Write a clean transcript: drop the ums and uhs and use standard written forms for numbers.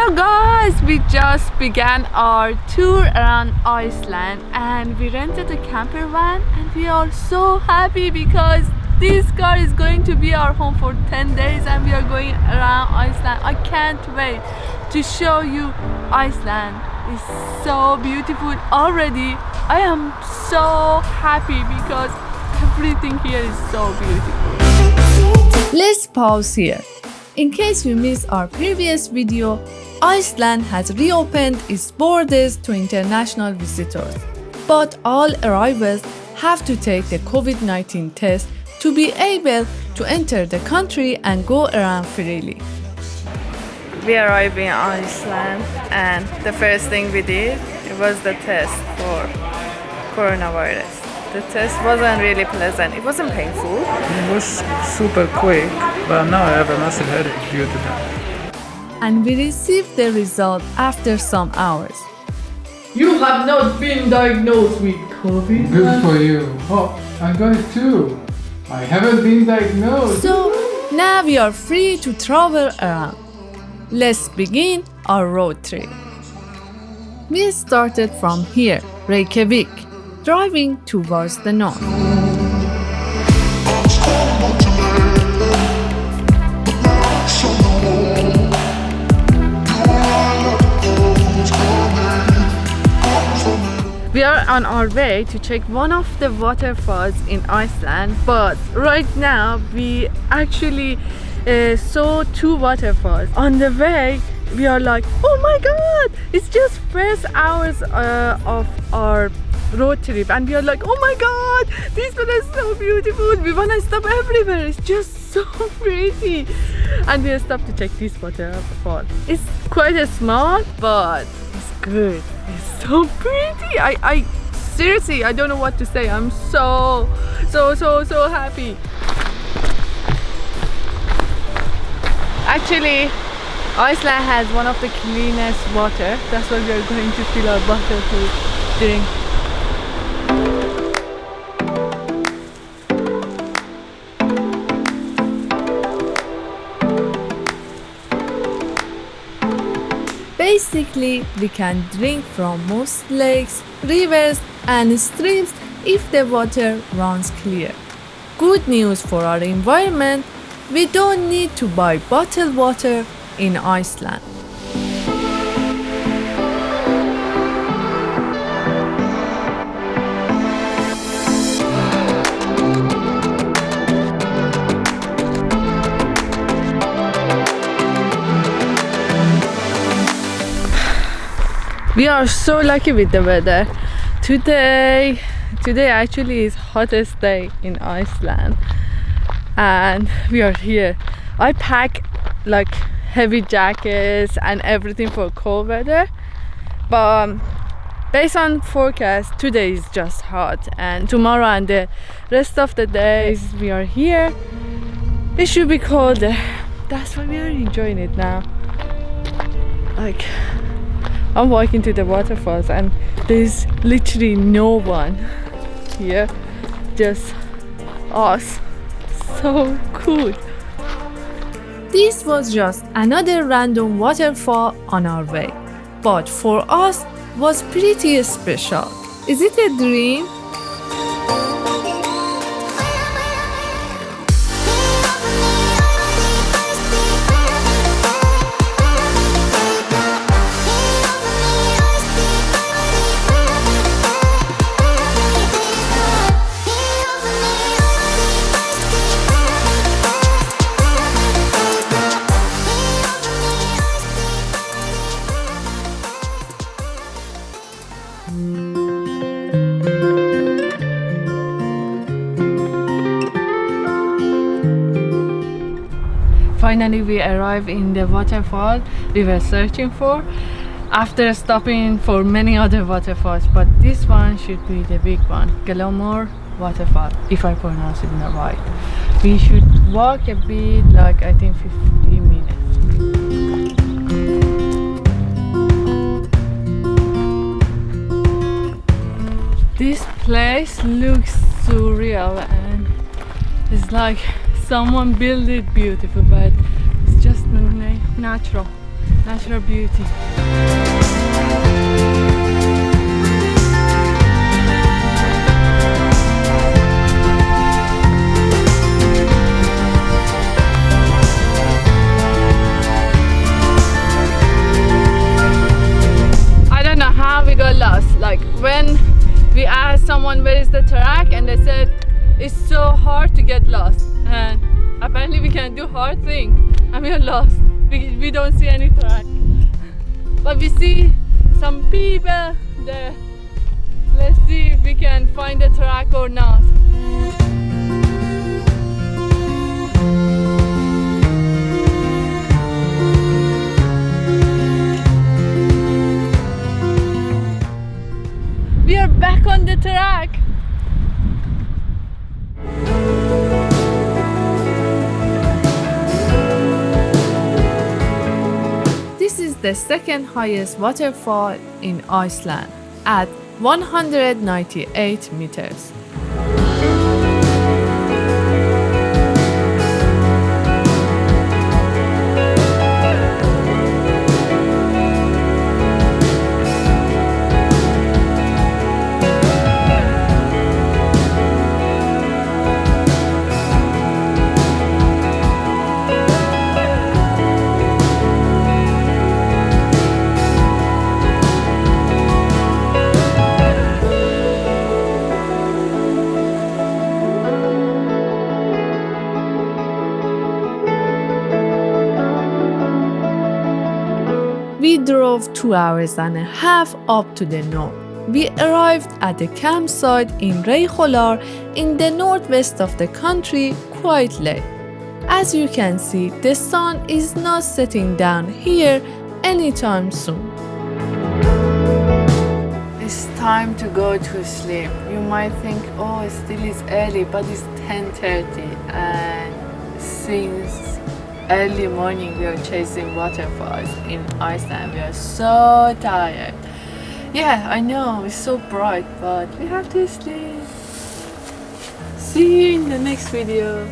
Hello guys, we just began our tour around Iceland and we rented a camper van and we are so happy because this car is going to be our home for 10 days and we are going around Iceland. I can't wait to show you Iceland. It's so beautiful already. I am so happy because everything here is so beautiful. Let's pause here. In case you missed our previous video, Iceland has reopened its borders to international visitors, but all arrivals have to take the COVID-19 test to be able to enter the country and go around freely. We arrived in Iceland and the first thing we did was the test for coronavirus. The test wasn't really pleasant. It wasn't painful. It was super quick, but now I have a massive headache due to that. And we received the result after some hours. You have not been diagnosed with COVID. Good for you. Oh, I got it too. I haven't been diagnosed. So now we are free to travel around. Let's begin our road trip. We started from here, Reykjavík, driving towards the north. We are on our way to check one of the waterfalls in Iceland, but right now we actually saw two waterfalls. On the way we are like, oh my god, it's just first hours of our road trip and we are like, oh my god, this one is so beautiful, we want to stop everywhere, it's just so pretty. And we stopped to check this waterfall. It's quite a small, but it's good. It's so pretty. I seriously, I don't know what to say. I'm so happy. Actually, Iceland has one of the cleanest water. That's why we are going to fill our bottle to drink. Basically, we can drink from most lakes, rivers and streams if the water runs clear. Good news for our environment, we don't need to buy bottled water in Iceland. We are so lucky with the weather. Today actually is hottest day in Iceland and we are here. I pack like heavy jackets and everything for cold weather, but based on forecast today is just hot and tomorrow and the rest of the days we are here it should be colder. That's why we are enjoying it now. Like, I'm walking to the waterfalls and there's literally no one here, just us. So cool. This was just another random waterfall on our way, but for us was pretty special. Is it a dream? Finally we arrived in the waterfall we were searching for after stopping for many other waterfalls, but this one should be the big one, Glymur Waterfall, if I pronounce it right. We should walk a bit, like I think 15 minutes. This place looks surreal and it's like someone built it beautiful, but it's just natural. natural beauty. I don't know how we got lost. Like when we asked someone where is the track and they said it's so hard to get lost, and apparently we can do hard thing and we are lost. We don't see any track, but we see some people there. Let's see if we can find a track or not. We are back on the track. This is the second highest waterfall in Iceland at 198 meters. We drove 2 hours and a half up to the north. We arrived at the campsite in Reykjavík in the northwest of the country quite late. As you can see, the sun is not setting down here anytime soon. It's time to go to sleep. You might think, oh, it still is early, but it's 10:30 and since early morning we are chasing waterfalls in Iceland. We are so tired. Yeah, I know, it's so bright, but we have to sleep. See you in the next video.